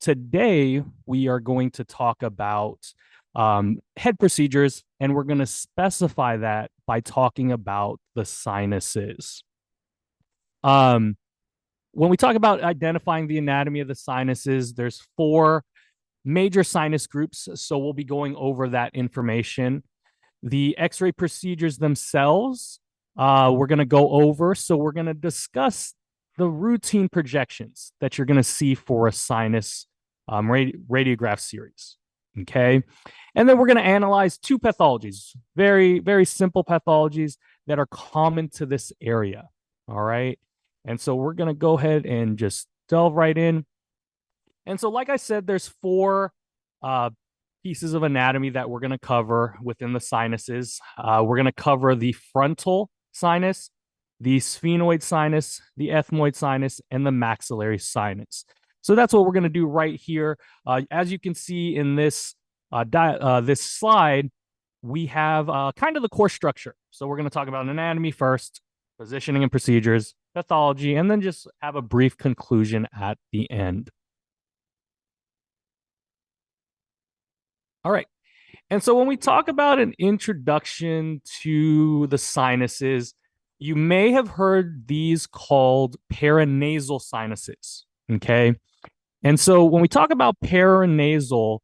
today we are going to talk about head procedures, and we're going to specify that by talking about the sinuses. Um, when we talk about identifying the anatomy of the sinuses, there's four major sinus groups. So we'll be going over that information. The x-ray procedures themselves, we're going to go over. So we're going to discuss the routine projections that you're going to see for a sinus radiograph series. Okay. And then we're going to analyze two pathologies, very, very simple pathologies that are common to this area. All right. And so we're going to go ahead and just delve right in. And so, like I said, there's four pieces of anatomy that we're going to cover within the sinuses. We're going to cover the frontal sinus, the sphenoid sinus, the ethmoid sinus, and the maxillary sinus. So that's what we're going to do right here. As you can see in this this slide, we have kind of the core structure. So we're going to talk about anatomy first, positioning and procedures, pathology, and then just have a brief conclusion at the end. All right. And so when we talk about an introduction to the sinuses, you may have heard these called paranasal sinuses. Okay. And so when we talk about paranasal,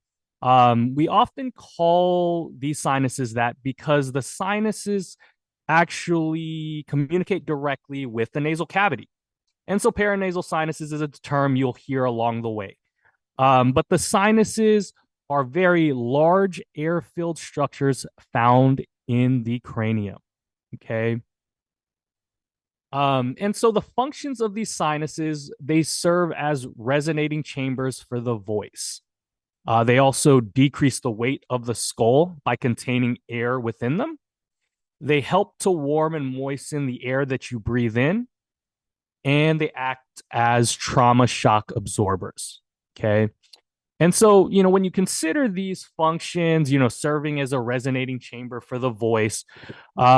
we often call these sinuses that because the sinuses actually communicate directly with the nasal cavity. And so paranasal sinuses is a term you'll hear along the way. But the sinuses are very large air-filled structures found in the cranium. Okay. And so the functions of these sinuses, they serve as resonating chambers for the voice. They also decrease the weight of the skull by containing air within them. They help to warm and moisten the air that you breathe in, and they act as trauma shock absorbers. Okay. And so, when you consider these functions, serving as a resonating chamber for the voice,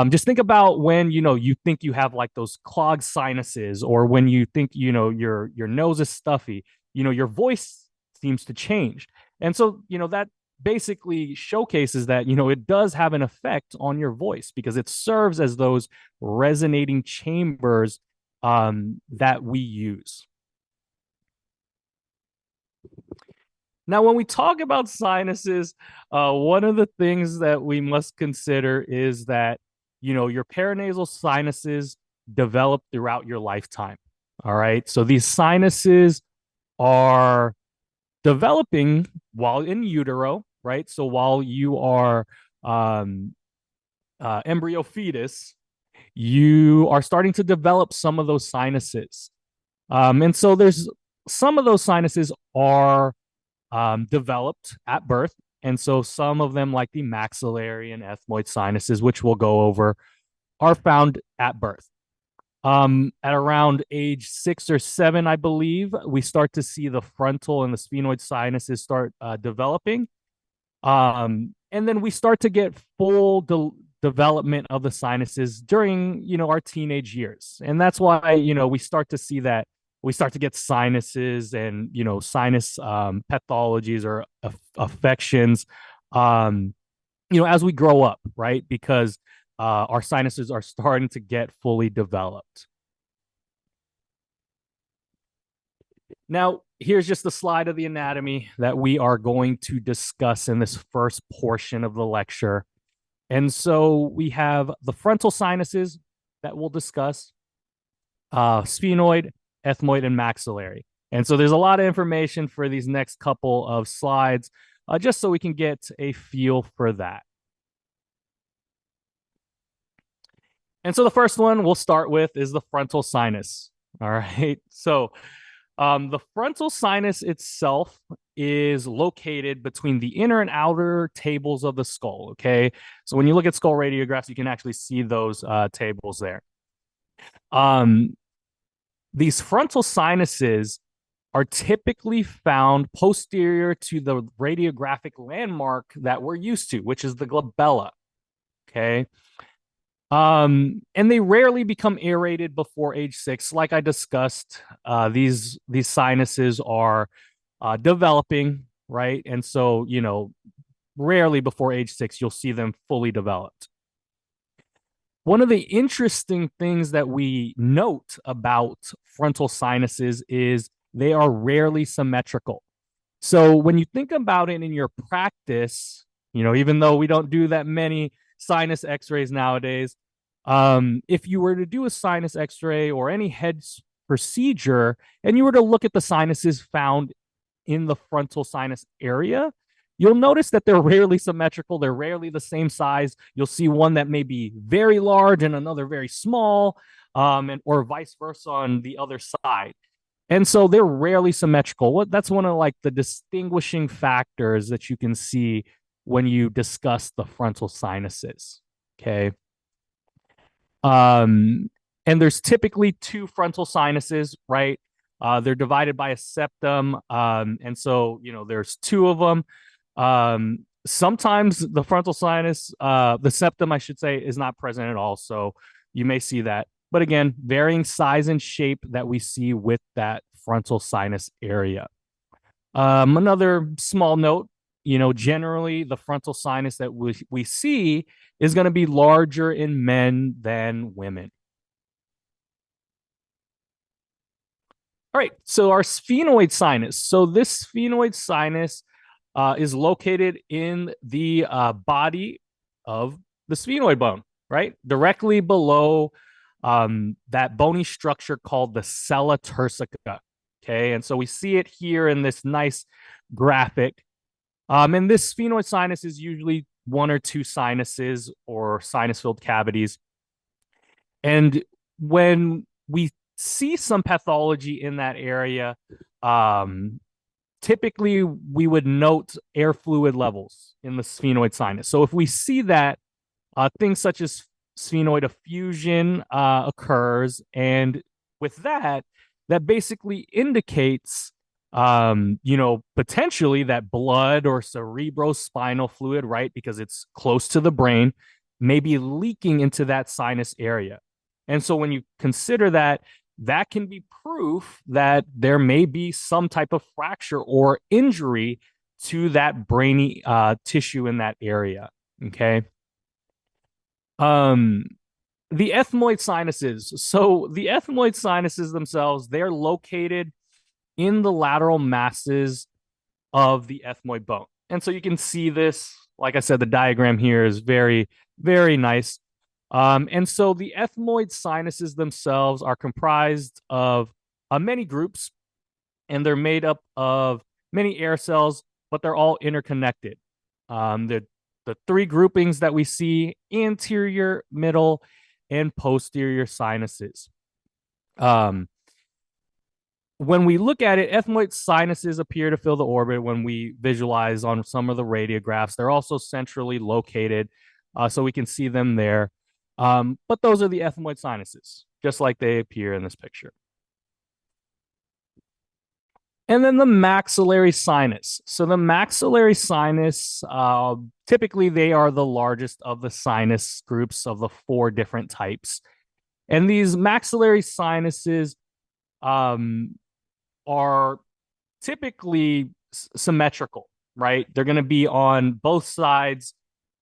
just think about when, you think you have like those clogged sinuses, or when you think, your nose is stuffy, your voice seems to change. And so, that basically showcases that, it does have an effect on your voice because it serves as those resonating chambers that we use. Now, when we talk about sinuses, one of the things that we must consider is that, your paranasal sinuses develop throughout your lifetime. All right. So these sinuses are developing while in utero, right? So while you are embryo fetus, you are starting to develop some of those sinuses. And so there's some of those sinuses are developed at birth. And so some of them, like the maxillary and ethmoid sinuses, which we'll go over, are found at birth. At around age 6 or 7, I believe, we start to see the frontal and the sphenoid sinuses start developing. And then we start to get full development of the sinuses during, our teenage years. And that's why, we start to see that we start to get sinuses and, sinus pathologies or affections, as we grow up, right? Because our sinuses are starting to get fully developed. Now, here's just the slide of the anatomy that we are going to discuss in this first portion of the lecture. And so we have the frontal sinuses that we'll discuss, sphenoid, ethmoid, and maxillary. And so there's a lot of information for these next couple of slides, just so we can get a feel for that. And so the first one we'll start with is the frontal sinus. All right. So the frontal sinus itself is located between the inner and outer tables of the skull. Okay. So when you look at skull radiographs, you can actually see those tables there. These frontal sinuses are typically found posterior to the radiographic landmark that we're used to, which is the glabella. Okay. And they rarely become aerated before age 6. Like I discussed, these sinuses are developing, right? And so, rarely before age 6, you'll see them fully developed. One of the interesting things that we note about frontal sinuses is they are rarely symmetrical. So when you think about it in your practice, even though we don't do that many sinus x-rays nowadays, if you were to do a sinus x-ray or any head procedure and you were to look at the sinuses found in the frontal sinus area, you'll notice that they're rarely symmetrical. They're rarely the same size. You'll see one that may be very large and another very small, or vice versa on the other side. And so they're rarely symmetrical. That's one of like the distinguishing factors that you can see when you discuss the frontal sinuses. Okay. Um, and there's typically two frontal sinuses, right? They're divided by a septum. And so, there's two of them. Sometimes the frontal sinus, the septum, I should say, is not present at all. So you may see that. But again, varying size and shape that we see with that frontal sinus area. Another small note, generally the frontal sinus that we see is going to be larger in men than women. All right, so our sphenoid sinus. So this sphenoid sinus is located in the body of the sphenoid bone, right? Directly below that bony structure called the sella turcica. Okay, and so we see it here in this nice graphic. And this sphenoid sinus is usually one or two sinuses or sinus-filled cavities. And when we see some pathology in that area, typically we would note air fluid levels in the sphenoid sinus. So if we see that, things such as sphenoid effusion occurs, and with that, that basically indicates, potentially that blood or cerebrospinal fluid, right, because it's close to the brain, may be leaking into that sinus area. And so when you consider that, that can be proof that there may be some type of fracture or injury to that brainy tissue in that area. Okay. The ethmoid sinuses. So the ethmoid sinuses themselves, they're located in the lateral masses of the ethmoid bone. And so you can see this, like I said, the diagram here is very, very nice. And so the ethmoid sinuses themselves are comprised of many groups, and they're made up of many air cells, but they're all interconnected. The three groupings that we see: anterior, middle, and posterior sinuses. When we look at it, ethmoid sinuses appear to fill the orbit when we visualize on some of the radiographs. They're also centrally located, so we can see them there. But those are the ethmoid sinuses, just like they appear in this picture. And then the maxillary sinus. So the maxillary sinus, typically they are the largest of the sinus groups of the four different types. And these maxillary sinuses are typically symmetrical, right? They're going to be on both sides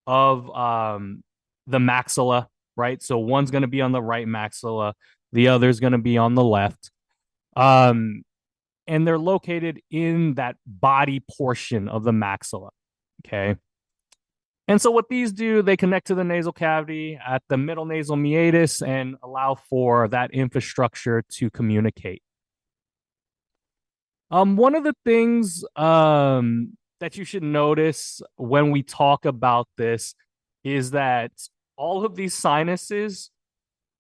of the maxilla, right? So one's going to be on the right maxilla, the other's going to be on the left. And they're located in that body portion of the maxilla. Okay. And so what these do, they connect to the nasal cavity at the middle nasal meatus and allow for that infrastructure to communicate. One of the things that you should notice when we talk about this is that all of these sinuses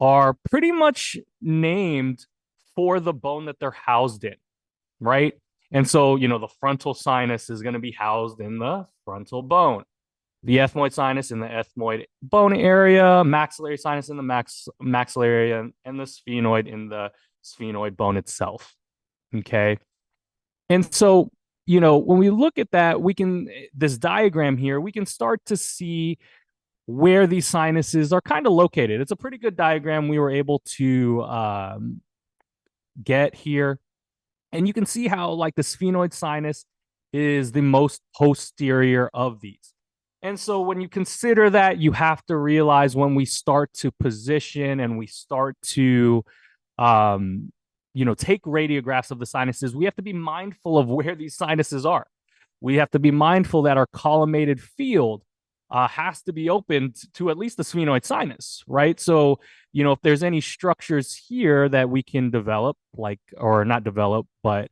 are pretty much named for the bone that they're housed in, right? And so, the frontal sinus is going to be housed in the frontal bone, the ethmoid sinus in the ethmoid bone area, maxillary sinus in the maxillary area, and the sphenoid in the sphenoid bone itself. Okay. And so, when we look at that, this diagram here, we can start to see where these sinuses are kind of located. It's a pretty good diagram we were able to get here. And you can see how like the sphenoid sinus is the most posterior of these. And so when you consider that, you have to realize when we start to position and we start to um, take radiographs of the sinuses, we have to be mindful of where these sinuses are. We have to be mindful that our collimated field has to be open to at least the sphenoid sinus, right? So, if there's any structures here that we can develop, like, or not develop, but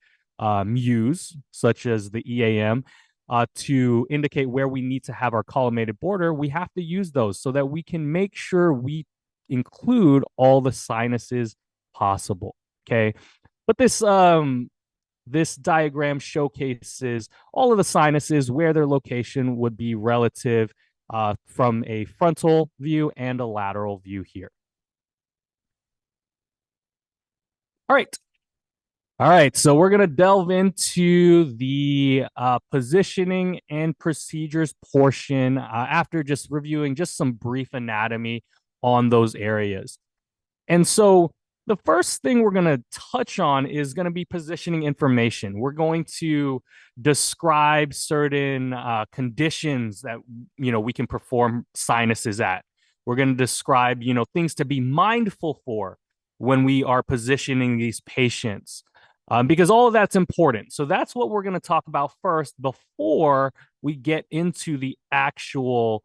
use, such as the EAM, to indicate where we need to have our collimated border, we have to use those so that we can make sure we include all the sinuses possible. Okay. But this diagram showcases all of the sinuses, where their location would be relative from a frontal view and a lateral view here. All right. All right, so we're going to delve into the positioning and procedures portion after just reviewing just some brief anatomy on those areas. And so the first thing we're going to touch on is going to be positioning information. We're going to describe certain conditions that we can perform sinuses at. We're going to describe things to be mindful for when we are positioning these patients, because all of that's important. So that's what we're going to talk about first before we get into the actual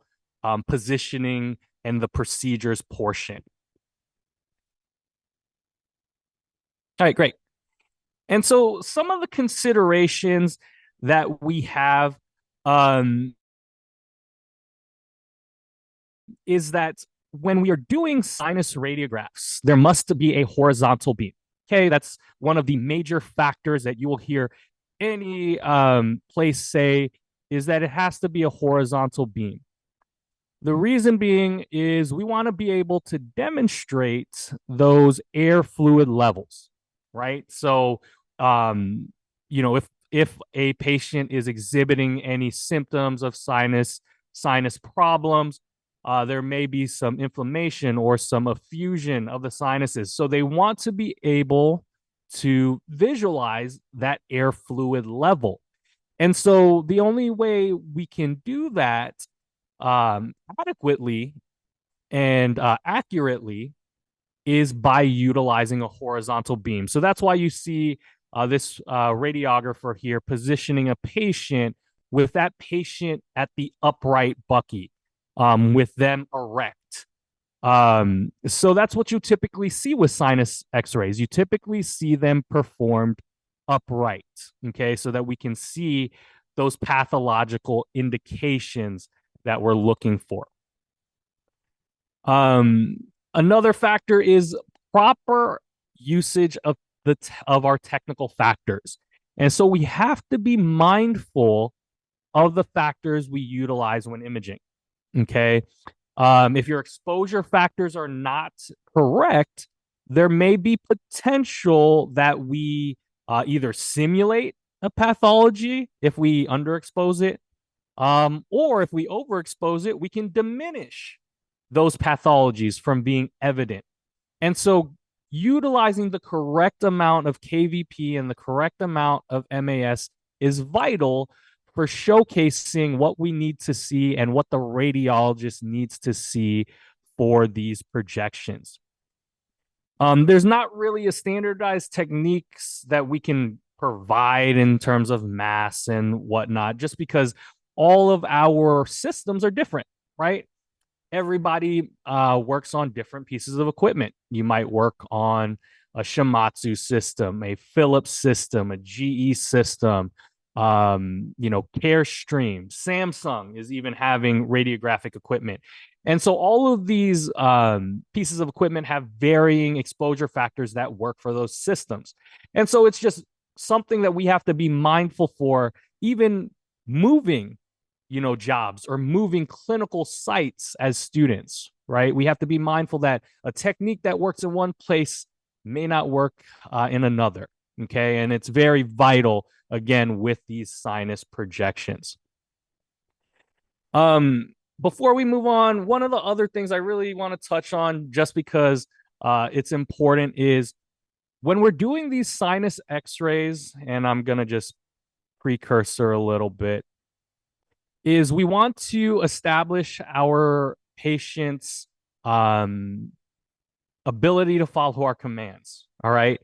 positioning and the procedures portion. All right, great. And so some of the considerations that we have is that when we are doing sinus radiographs, there must be a horizontal beam. Okay, that's one of the major factors that you will hear any place say, is that it has to be a horizontal beam. The reason being is we want to be able to demonstrate those air fluid levels, right? So, if a patient is exhibiting any symptoms of sinus problems, there may be some inflammation or some effusion of the sinuses. So they want to be able to visualize that air fluid level. And so the only way we can do that adequately and accurately is by utilizing a horizontal beam. So that's why you see this radiographer here positioning a patient with that patient at the upright bucky, with them erect. So that's what you typically see with sinus x-rays. You typically see them performed upright, okay, so that we can see those pathological indications that we're looking for. Another factor is proper usage of our technical factors. And so we have to be mindful of the factors we utilize when imaging. Okay. If your exposure factors are not correct, there may be potential that we either simulate a pathology if we underexpose it, or if we overexpose it, we can diminish those pathologies from being evident. And so utilizing the correct amount of KVP and the correct amount of MAS is vital for showcasing what we need to see and what the radiologist needs to see for these projections. There's not really a standardized techniques that we can provide in terms of mass and whatnot, just because all of our systems are different, right? Everybody works on different pieces of equipment. You might work on a Shimatsu system, a Philips system, a GE system, Carestream, Samsung is even having radiographic equipment. And so all of these pieces of equipment have varying exposure factors that work for those systems. And so it's just something that we have to be mindful for, even moving jobs or moving clinical sites as students, right? We have to be mindful that a technique that works in one place may not work in another, okay? And it's very vital, again, with these sinus projections. Before we move on, one of the other things I really want to touch on, just because it's important, is when we're doing these sinus x-rays, and I'm going to just precursor a little bit, is we want to establish our patient's ability to follow our commands. All right.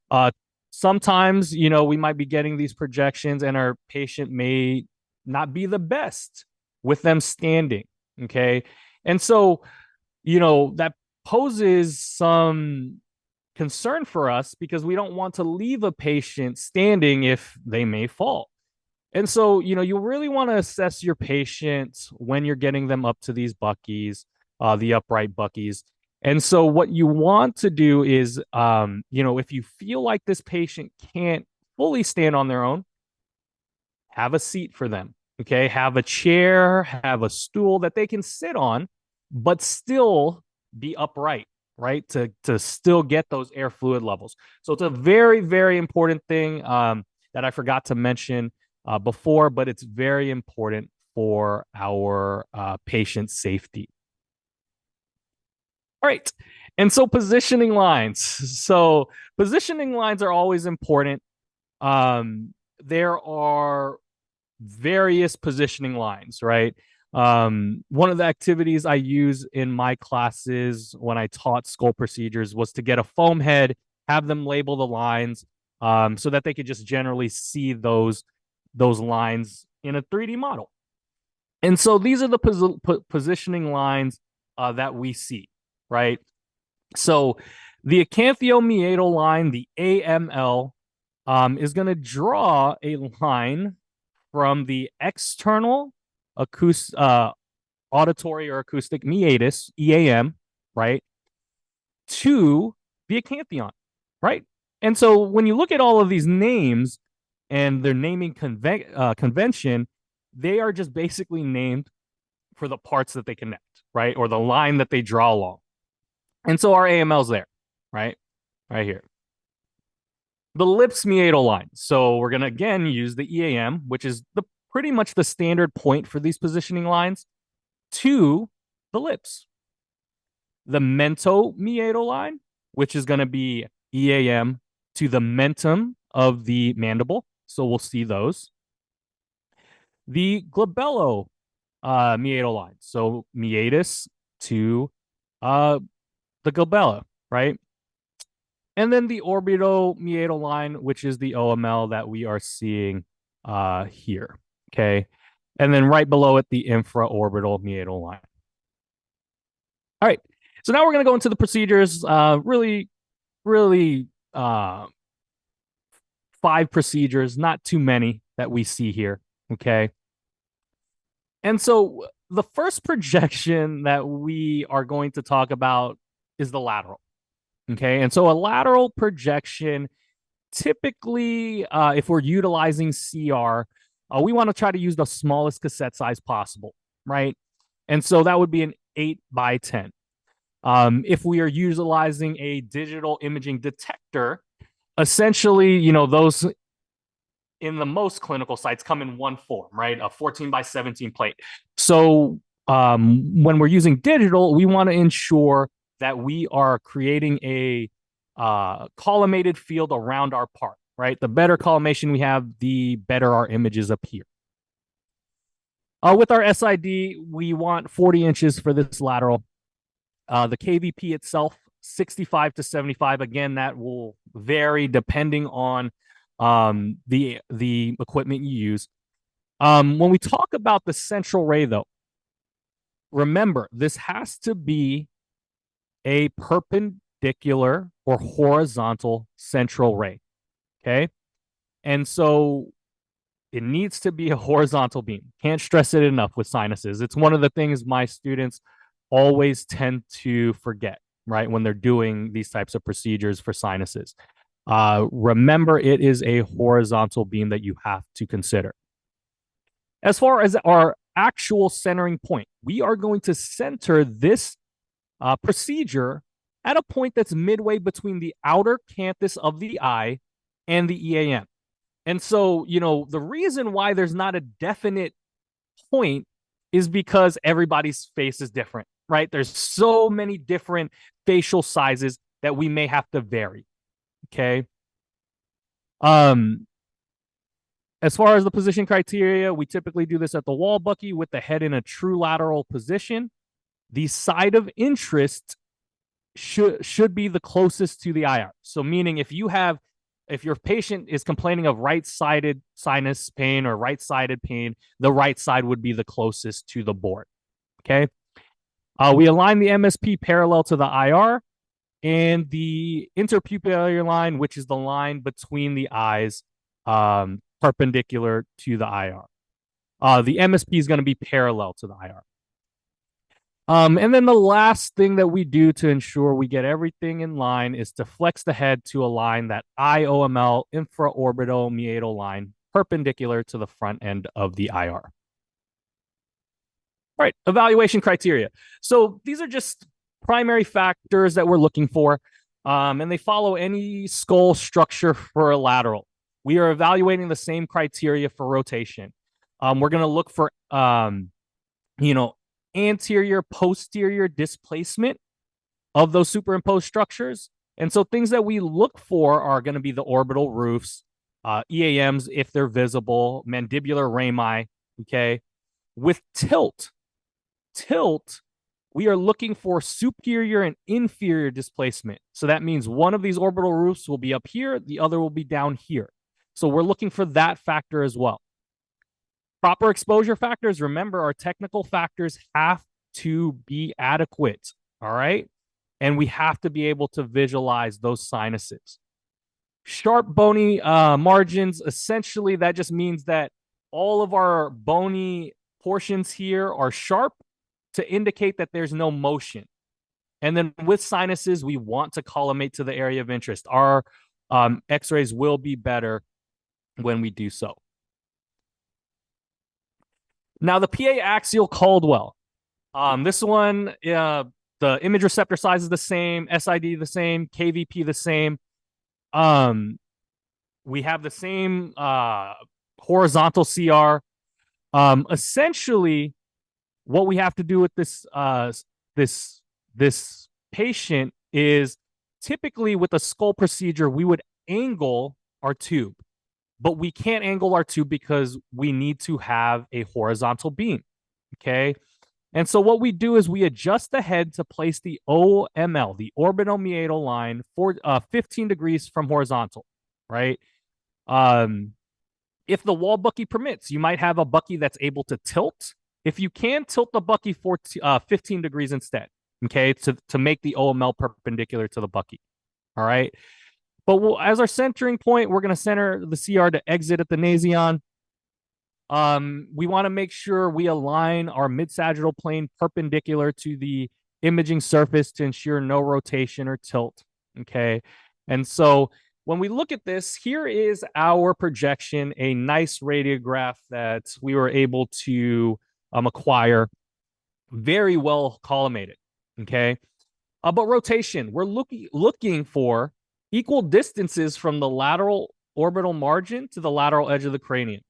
Uh, Sometimes, we might be getting these projections and our patient may not be the best with them standing. Okay. And so, that poses some concern for us because we don't want to leave a patient standing if they may fall. And so, you really want to assess your patient when you're getting them up to these buckies, the upright buckies. And so, what you want to do is, if you feel like this patient can't fully stand on their own, have a seat for them. Okay. Have a chair, have a stool that they can sit on, but still be upright, right? To still get those air fluid levels. So, it's a very, very important thing that I forgot to mention before, but it's very important for our patient safety. All right. And so positioning lines. So positioning lines are always important. There are various positioning lines, right? One of the activities I use in my classes when I taught skull procedures was to get a foam head, have them label the lines so that they could just generally see those lines in a 3D model. And so these are the positioning lines that we see, right? So the acanthomeatal line, the AML, is going to draw a line from the external auditory or acoustic meatus, EAM, right, to the acanthion, right? And so when you look at all of these names and their naming convention, they are just basically named for the parts that they connect, right? Or the line that they draw along. And so our AML's there, right? Right here. The lips meatal line. So we're going to, again, use the EAM, which is pretty much the standard point for these positioning lines, to the lips. The mento-meatal line, which is going to be EAM to the mentum of the mandible. So we'll see those. The glabello meatal line. So meatus to the glabella, right? And then the orbitomeatal line, which is the OML that we are seeing here, okay? And then right below it, the infraorbital meatal line. All right, so now we're going to go into the procedures. Really 5 procedures, not too many that we see here, okay? And so the first projection that we are going to talk about is the lateral. Okay. And so a lateral projection, typically, if we're utilizing CR, we want to try to use the smallest cassette size possible, right? And so that would be an 8x10. If we are utilizing a digital imaging detector, essentially, those in the most clinical sites come in one form, right? A 14x17 plate. So when we're using digital, we want to ensure that we are creating a collimated field around our part, right? The better collimation we have, the better our images appear. With our SID, we want 40 inches for this lateral. The KVP itself, 65 to 75. Again, that will vary depending on the equipment you use. When we talk about the central ray, though, remember, this has to be a perpendicular or horizontal central ray, okay? And so it needs to be a horizontal beam. Can't stress it enough with sinuses. It's one of the things my students always tend to forget, right, when they're doing these types of procedures for sinuses. Remember, it is a horizontal beam that you have to consider. As far as our actual centering point, we are going to center this procedure at a point that's midway between the outer canthus of the eye and the EAM. And so, the reason why there's not a definite point is because everybody's face is different, right? There's so many different facial sizes that we may have to vary. Okay. Um, as far as the position criteria, we typically do this at the wall bucky with the head in a true lateral position. The side of interest should be the closest to the IR. So meaning if your patient is complaining of right-sided sinus pain or right-sided pain, the right side would be the closest to the board. Okay. We align the MSP parallel to the IR and the interpupillary line, which is the line between the eyes, perpendicular to the IR. The MSP is going to be parallel to the IR. And then the last thing that we do to ensure we get everything in line is to flex the head to align that IOML infraorbital meatal line perpendicular to the front end of the IR. All right, evaluation criteria. So these are just primary factors that we're looking for, and they follow any skull structure for a lateral. We are evaluating the same criteria for rotation. We're going to look for, anterior, posterior displacement of those superimposed structures. And so things that we look for are going to be the orbital roofs, EAMs if they're visible, mandibular rami, okay? With tilt, we are looking for superior and inferior displacement. So that means one of these orbital roofs will be up here, the other will be down here. So we're looking for that factor as well. Proper exposure factors, remember, our technical factors have to be adequate, all right? And we have to be able to visualize those sinuses. Sharp bony margins, essentially that just means that all of our bony portions here are sharp to indicate that there's no motion. And then with sinuses, we want to collimate to the area of interest. Our x-rays will be better when we do so. Now, the PA axial Caldwell. This one, the image receptor size is the same, SID the same, KVP the same. We have the same horizontal CR. Essentially, what we have to do with this patient is typically with a skull procedure, we would angle our tube. But we can't angle our tube because we need to have a horizontal beam, okay? And so what we do is we adjust the head to place the OML, the orbital meatal line, for 15 degrees from horizontal, right? If the wall bucky permits, you might have a bucky that's able to tilt. If you can, tilt the bucky for 15 degrees instead, okay, to make the OML perpendicular to the bucky, all right? But as our centering point, we're going to center the CR to exit at the nasion. We want to make sure we align our mid-sagittal plane perpendicular to the imaging surface to ensure no rotation or tilt, okay? And so when we look at this, here is our projection, a nice radiograph that we were able to acquire, very well collimated, okay? But rotation, we're looking for equal distances from the lateral orbital margin to the lateral edge of the cranium.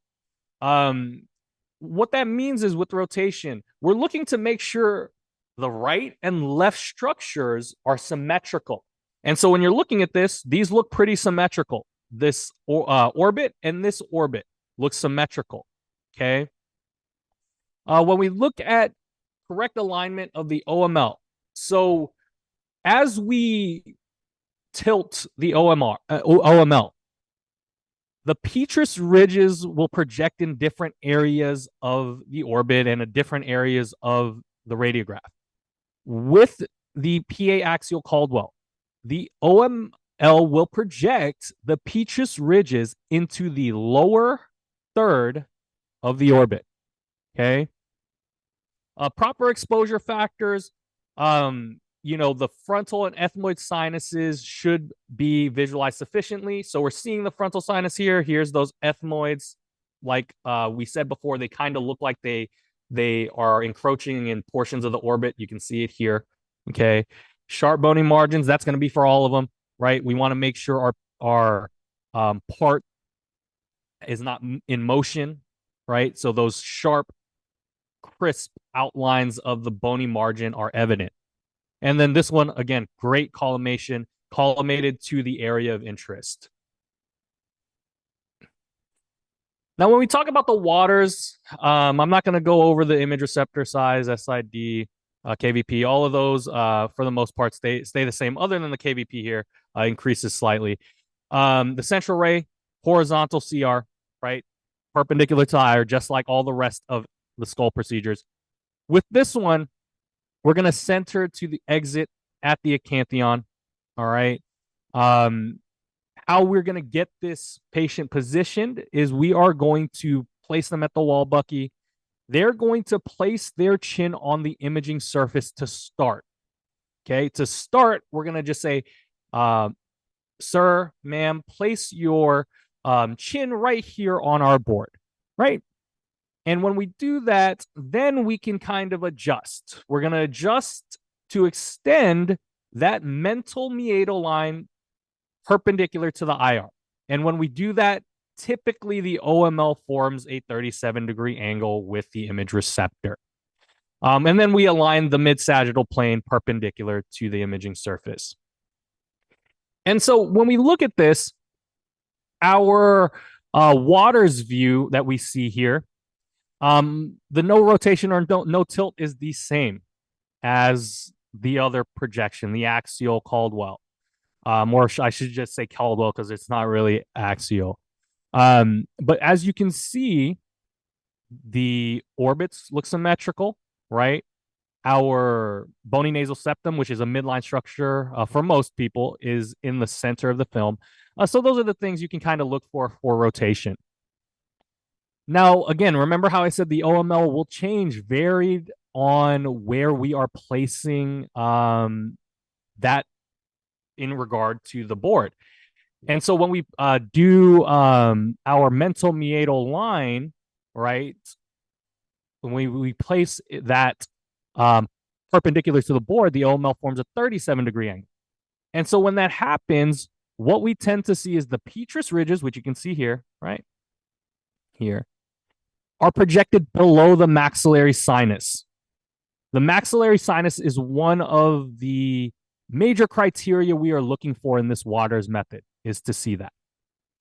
What that means is with rotation, we're looking to make sure the right and left structures are symmetrical. And so when you're looking at this, these look pretty symmetrical. This orbit and this orbit looks symmetrical, okay? When we look at correct alignment of the OML, so as we tilt the OML, the petrous ridges will project in different areas of the orbit and in different areas of the radiograph. With the PA axial Caldwell, the OML will project the petrous ridges into the lower third of the orbit, okay? Proper exposure factors, the frontal and ethmoid sinuses should be visualized sufficiently. So we're seeing the frontal sinus here. Here's those ethmoids. Like we said before, they kind of look like they are encroaching in portions of the orbit. You can see it here, okay? Sharp bony margins, that's going to be for all of them, right? We want to make sure our part is not in motion, right? So those sharp, crisp outlines of the bony margin are evident. And then this one, again, great collimation collimated to the area of interest. Now, when we talk about the waters, I'm not going to go over the image receptor size, SID, KVP. All of those, for the most part, stay the same, other than the KVP here increases slightly. The central ray, horizontal CR, right? Perpendicular to the eye, just like all the rest of the skull procedures. With this one, we're going to center to the exit at the acanthion, all right? How we're going to get this patient positioned is we are going to place them at the wall bucky. They're going to place their chin on the imaging surface to start. Okay, to start, we're going to just say, sir, ma'am, place your chin right here on our board, right? And when we do that, then we can kind of adjust. We're going to adjust to extend that mental meatal line perpendicular to the IR. And when we do that, typically the OML forms a 37-degree angle with the image receptor. And then we align the mid-sagittal plane perpendicular to the imaging surface. And so when we look at this, our Waters view that we see here, the no rotation or no tilt is the same as the other projection, the axial Caldwell. Or I should just say Caldwell because it's not really axial. But as you can see, the orbits look symmetrical, right? Our bony nasal septum, which is a midline structure for most people, is in the center of the film. So those are the things you can kind of look for rotation. Now, again, remember how I said the OML will change varied on where we are placing that in regard to the board. And so when we do our mental meatal line, right, when we place that perpendicular to the board, the OML forms a 37-degree angle. And so when that happens, what we tend to see is the petrous ridges, which you can see here, right, here, are projected below the maxillary sinus. The maxillary sinus is one of the major criteria we are looking for in this Waters method, is to see that.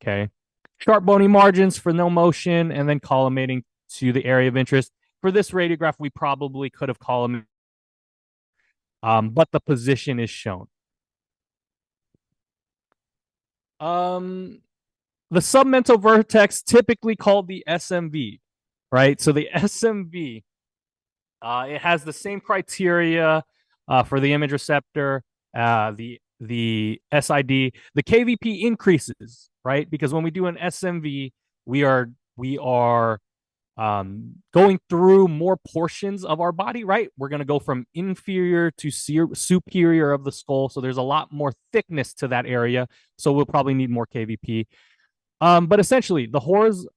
Okay. Sharp bony margins for no motion, and then collimating to the area of interest. For this radiograph, we probably could have collimated, but the position is shown. The submental vertex, typically called the SMV, right? So the SMV, it has the same criteria for the image receptor, the SID. The KVP increases, right? Because when we do an SMV, we are going through more portions of our body, right? We're going to go from inferior to superior of the skull. So there's a lot more thickness to that area. So we'll probably need more KVP. But essentially,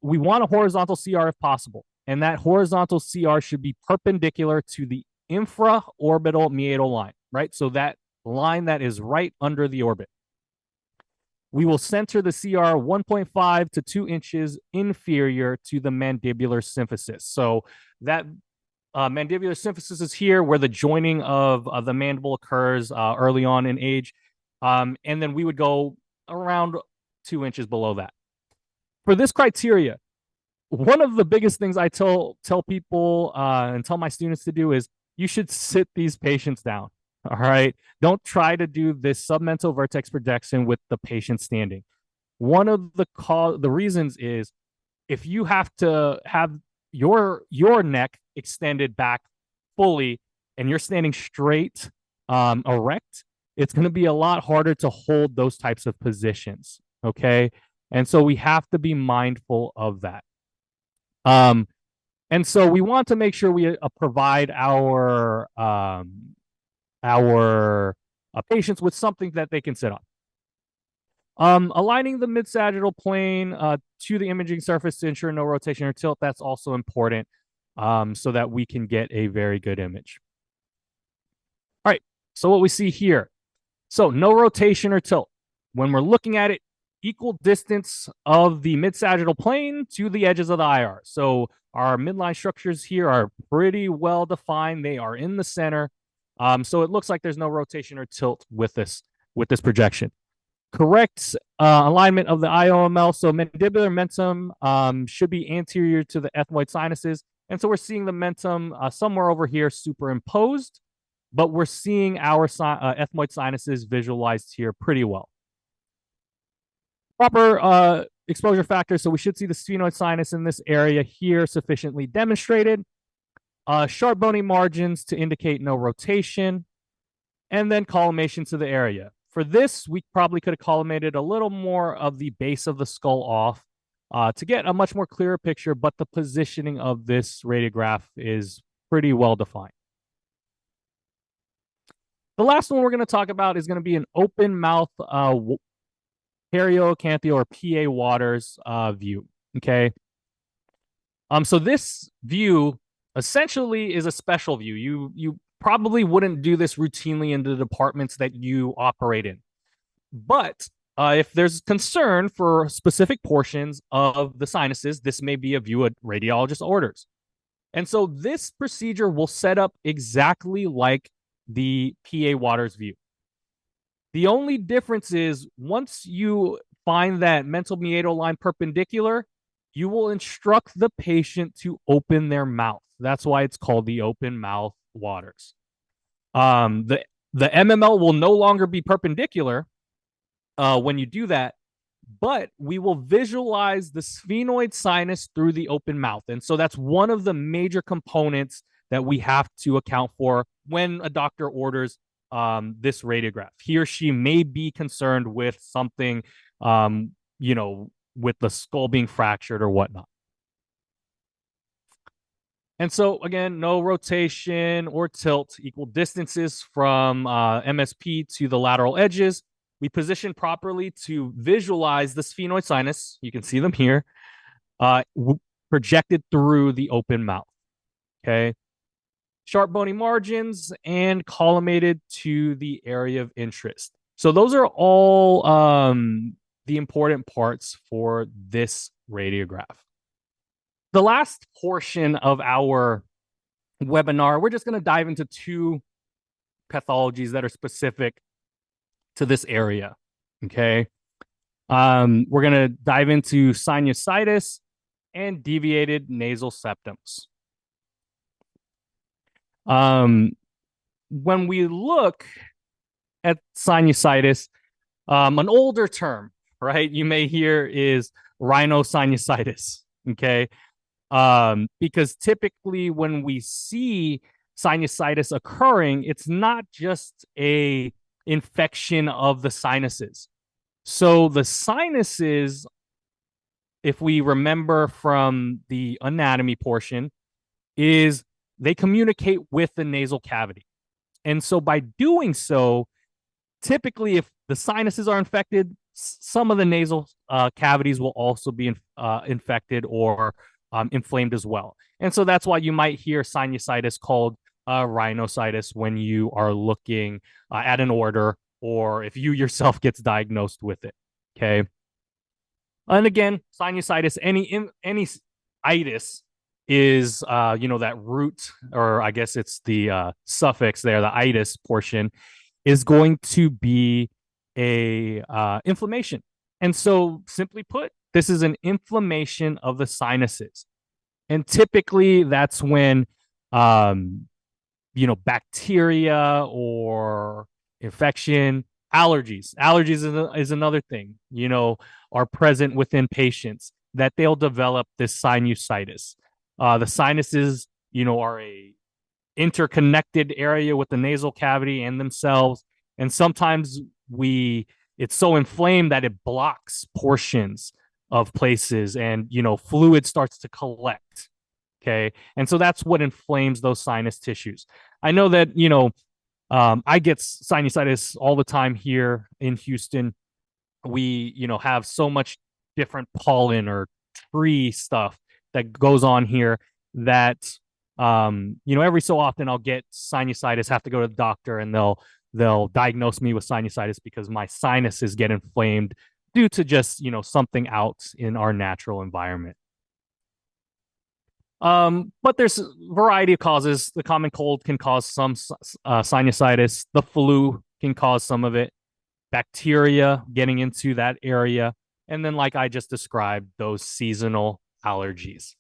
we want a horizontal CR if possible. And that horizontal CR should be perpendicular to the infraorbital meatal line, right? So that line that is right under the orbit. We will center the CR 1.5 to 2 inches inferior to the mandibular symphysis. So that mandibular symphysis is here where the joining of the mandible occurs early on in age. And then we would go around 2 inches below that. For this criteria, one of the biggest things I tell people and tell my students to do is you should sit these patients down. All right. Don't try to do this submental vertex projection with the patient standing. One of the reasons is if you have to have your neck extended back fully and you're standing straight, erect, it's going to be a lot harder to hold those types of positions. Okay. And so we have to be mindful of that. And so we want to make sure we provide our patients with something that they can sit on. Aligning the mid-sagittal plane to the imaging surface to ensure no rotation or tilt, that's also important so that we can get a very good image. All right, so what we see here. So no rotation or tilt. When we're looking at it, equal distance of the mid-sagittal plane to the edges of the IR. So our midline structures here are pretty well defined. They are in the center. So it looks like there's no rotation or tilt with this with this projection. Correct alignment of the IOML. So mandibular mentum should be anterior to the ethmoid sinuses. And so we're seeing the mentum somewhere over here superimposed, but we're seeing our ethmoid sinuses visualized here pretty well. Proper exposure factors. So we should see the sphenoid sinus in this area here sufficiently demonstrated. Sharp bony margins to indicate no rotation, and then collimation to the area. For this, we probably could have collimated a little more of the base of the skull off to get a much more clearer picture, but the positioning of this radiograph is pretty well defined. The last one we're going to talk about is going to be an open mouth periocanthal or PA waters view. Okay. So this view essentially is a special view. You probably wouldn't do this routinely in the departments that you operate in. But if there's concern for specific portions of the sinuses, this may be a view a radiologist orders. And so this procedure will set up exactly like the PA waters view. The only difference is once you find that mental meatal line perpendicular, you will instruct the patient to open their mouth. That's why it's called the open mouth waters. The MML will no longer be perpendicular when you do that, but we will visualize the sphenoid sinus through the open mouth. And so that's one of the major components that we have to account for when a doctor orders this radiograph. He or she may be concerned with something, with the skull being fractured or whatnot. And so, again, no rotation or tilt, equal distances from MSP to the lateral edges. We position properly to visualize the sphenoid sinus. You can see them here, projected through the open mouth. Okay. Sharp bony margins and collimated to the area of interest. So those are all the important parts for this radiograph. The last portion of our webinar, we're just going to dive into two pathologies that are specific to this area. Okay. We're going to dive into sinusitis and deviated nasal septums. When we look at sinusitis, an older term, right, you may hear is rhinosinusitis. Okay. Because typically when we see sinusitis occurring, it's not just a infection of the sinuses. So the sinuses, if we remember from the anatomy portion, is they communicate with the nasal cavity. And so by doing so, typically if the sinuses are infected, some of the nasal cavities will also be infected or inflamed as well. And so that's why you might hear sinusitis called rhinositis when you are looking at an order or if you yourself gets diagnosed with it. Okay. And again, sinusitis, any itis is, that root, or I guess it's the suffix there, the itis portion is going to be a inflammation. And so simply put, this is an inflammation of the sinuses. And typically that's when, bacteria or infection, allergies is another thing, are present within patients that they'll develop this sinusitis. The sinuses, are a interconnected area with the nasal cavity and themselves. And sometimes it's so inflamed that it blocks portions of places and, fluid starts to collect. Okay. And so that's what inflames those sinus tissues. I know that, I get sinusitis all the time here in Houston. We, have so much different pollen or tree stuff that goes on here that, every so often I'll get sinusitis, have to go to the doctor, and they'll diagnose me with sinusitis because my sinuses get inflamed due to just, something out in our natural environment. But there's a variety of causes. The common cold can cause some sinusitis. The flu can cause some of it. bacteria getting into that area, and then, like I just described, those seasonal allergies.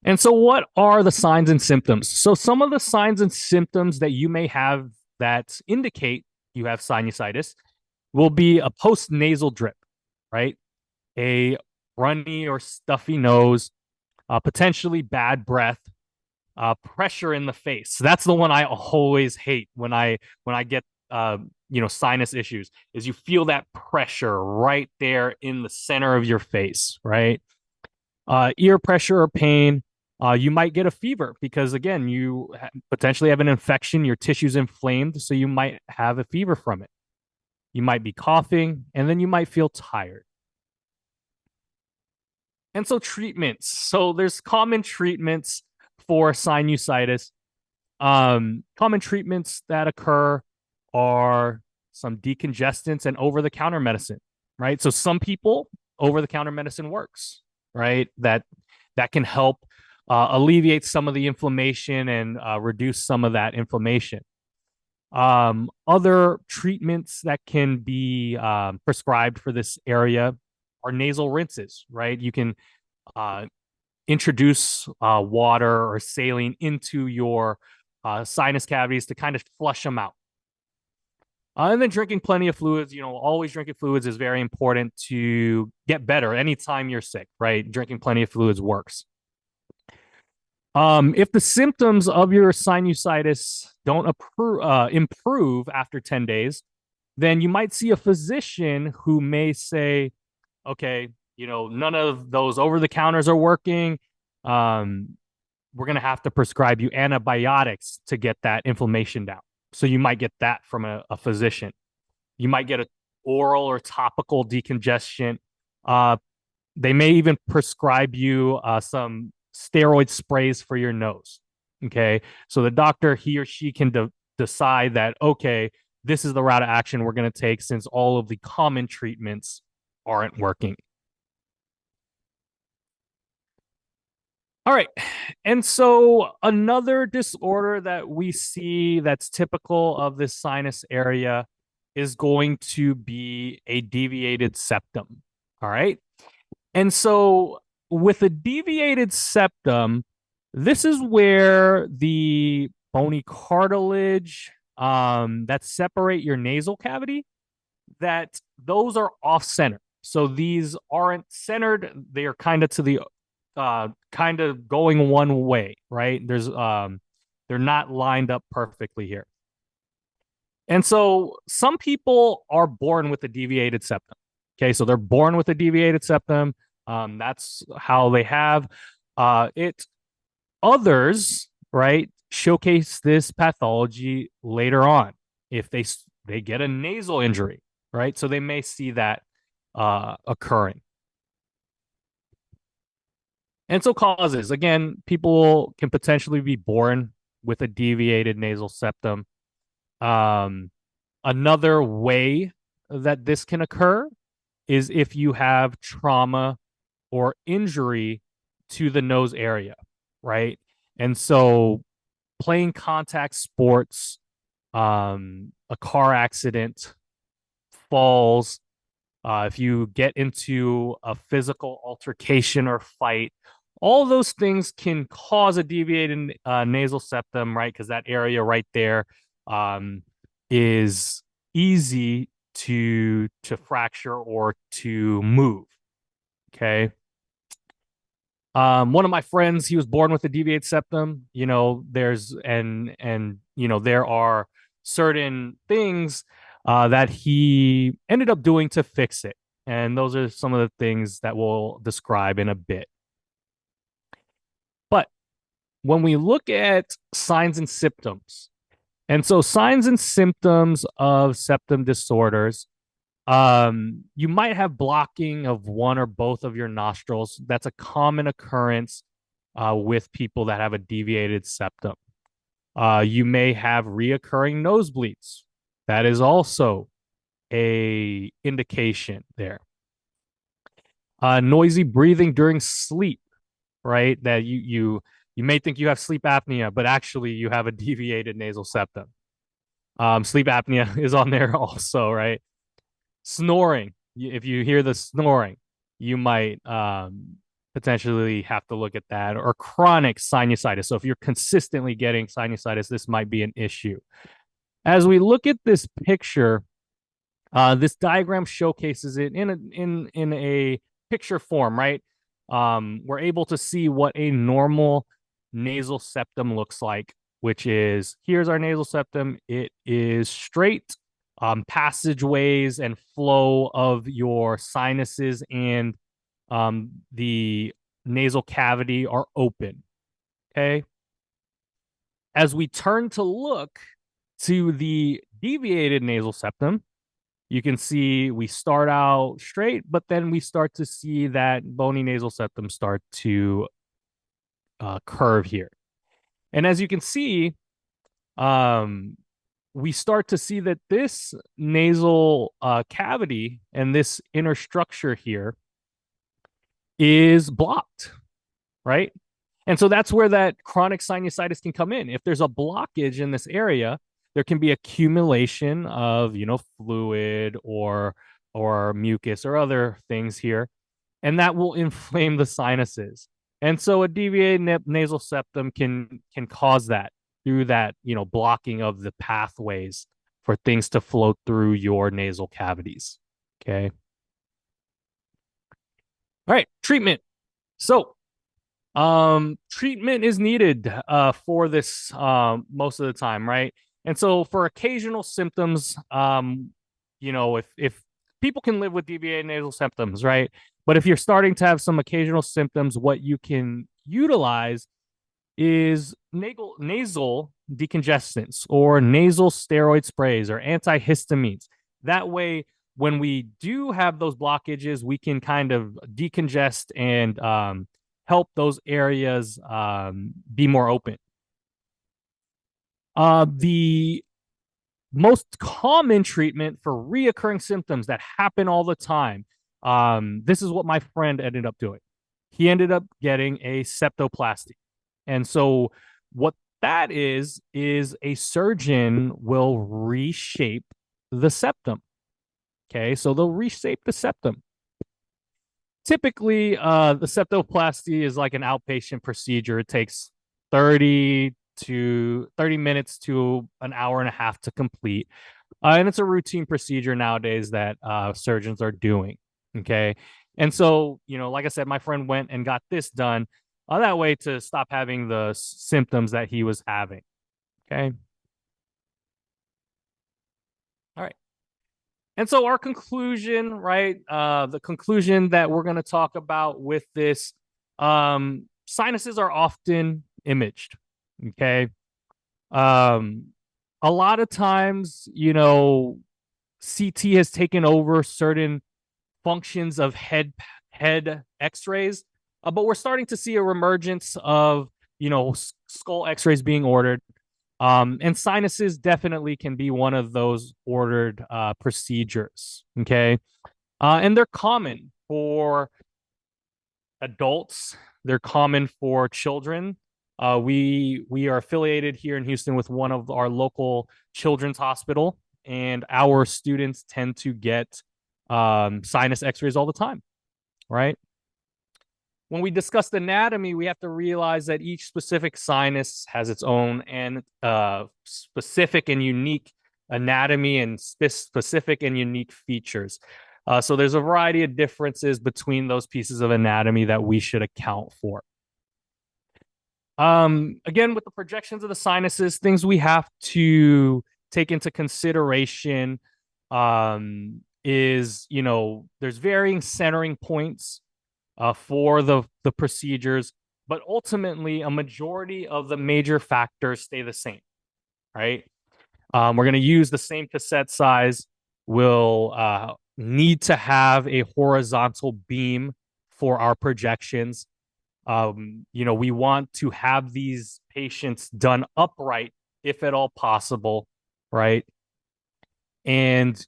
And so, what are the signs and symptoms? So, some of the signs and symptoms that you may have that indicate you have sinusitis will be a post nasal drip, right? A runny or stuffy nose, potentially bad breath, pressure in the face. So that's the one I always hate when I get sinus issues. Is you feel that pressure right there in the center of your face, right? Ear pressure or pain. You might get a fever because again, you potentially have an infection. Your tissue's inflamed, so you might have a fever from it. You might be coughing, and then you might feel tired. And so treatments. So there's common treatments for sinusitis. Common treatments that occur are some decongestants and over-the-counter medicine, right? So some people, over-the-counter medicine works, right? That can help alleviate some of the inflammation and reduce some of that inflammation. Other treatments that can be prescribed for this area are nasal rinses, right? You can introduce water or saline into your sinus cavities to kind of flush them out. And then drinking plenty of fluids, always drinking fluids is very important to get better anytime you're sick, right? Drinking plenty of fluids works. If the symptoms of your sinusitis don't improve after 10 days, then you might see a physician who may say, okay, none of those over the counters are working. We're going to have to prescribe you antibiotics to get that inflammation down. So you might get that from a physician. You might get an oral or topical decongestant. They may even prescribe you some steroid sprays for your nose. Okay. So the doctor, he or she can decide that, okay, this is the route of action we're going to take since all of the common treatments aren't working. All right. And so another disorder that we see that's typical of this sinus area is going to be a deviated septum. All right. And so with a deviated septum, this is where the bony cartilage that separate your nasal cavity, that those are off center. So these aren't centered. They are kind of to the kind of going one way, right? They're not lined up perfectly here. And so some people are born with a deviated septum. Okay, so they're born with a deviated septum. That's how they have it. Others, right, showcase this pathology later on if they get a nasal injury, right? So they may see that occurring. And so causes, again, people can potentially be born with a deviated nasal septum. Another way that this can occur is if you have trauma or injury to the nose area, right? And so playing contact sports, a car accident, falls, if you get into a physical altercation or fight, all those things can cause a deviated nasal septum, right? Because that area right there is easy to fracture or to move. Okay. One of my friends, he was born with a deviated septum. There are certain things that he ended up doing to fix it. And those are some of the things that we'll describe in a bit. But when we look at signs and symptoms, and so signs and symptoms of septum disorders, you might have blocking of one or both of your nostrils. That's a common occurrence with people that have a deviated septum. You may have reoccurring nosebleeds. That is also a indication there. Noisy breathing during sleep, right? That you may think you have sleep apnea, but actually you have a deviated nasal septum. Sleep apnea is on there also, right? Snoring. If you hear the snoring, you might potentially have to look at that, or chronic sinusitis. So if you're consistently getting sinusitis, this might be an issue. As we look at this picture, this diagram showcases it in a picture form, right? We're able to see what a normal nasal septum looks like, which is here's our nasal septum. It is straight. Passageways and flow of your sinuses and the nasal cavity are open. Okay. As we turn to look to the deviated nasal septum, you can see we start out straight, but then we start to see that bony nasal septum start to curve here. And as you can see, we start to see that this nasal cavity and this inner structure here is blocked, right? And so that's where that chronic sinusitis can come in. If there's a blockage in this area, there can be accumulation of, fluid or mucus or other things here, and that will inflame the sinuses. And so a deviated nasal septum can cause that through that, blocking of the pathways for things to flow through your nasal cavities. Okay. All right, treatment. So treatment is needed for this most of the time, right? And so for occasional symptoms, if people can live with deviated nasal symptoms, right? But if you're starting to have some occasional symptoms, what you can utilize is nasal decongestants or nasal steroid sprays or antihistamines. That way, when we do have those blockages, we can kind of decongest and help those areas be more open. The most common treatment for reoccurring symptoms that happen all the time, this is what my friend ended up doing. He ended up getting a septoplasty. And so what that is a surgeon will reshape the septum. Okay, so they'll reshape the septum. Typically, the septoplasty is like an outpatient procedure. It takes 30 minutes to an hour and a half to complete. And it's a routine procedure nowadays that surgeons are doing. Okay. And so, like I said, my friend went and got this done that way to stop having the symptoms that he was having. Okay. All right. And so our conclusion, right? The conclusion that we're going to talk about with this, sinuses are often imaged. Okay. A lot of times, CT has taken over certain functions of head X-rays, but we're starting to see a reemergence of skull X-rays being ordered. And sinuses definitely can be one of those ordered procedures. Okay. And they're common for adults, they're common for children. We are affiliated here in Houston with one of our local children's hospital, and our students tend to get sinus X-rays all the time, right? When we discuss anatomy, we have to realize that each specific sinus has its own and specific and unique anatomy and specific and unique features. So there's a variety of differences between those pieces of anatomy that we should account for. Again, with the projections of the sinuses, things we have to take into consideration is, there's varying centering points for the procedures, but ultimately a majority of the major factors stay the same, right? We're going to use the same cassette size. We'll need to have a horizontal beam for our projections. We want to have these patients done upright if at all possible, right? And,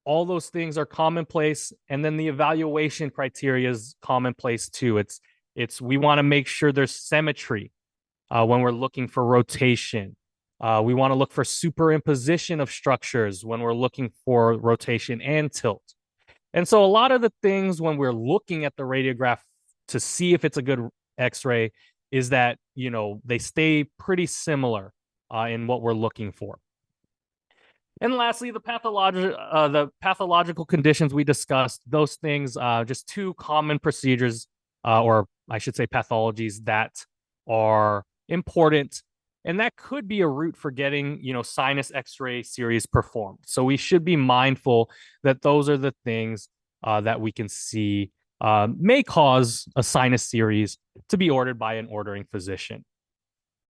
all those things are commonplace. And then the evaluation criteria is commonplace too. We want to make sure there's symmetry when we're looking for rotation. We want to look for superimposition of structures when we're looking for rotation and tilt. And so a lot of the things when we're looking at the radiograph to see if it's a good X-ray is that, they stay pretty similar in what we're looking for. And lastly, the pathological conditions we discussed, those things, just two common procedures, or I should say pathologies that are important. And that could be a route for getting, sinus X-ray series performed. So we should be mindful that those are the things that we can see may cause a sinus series to be ordered by an ordering physician.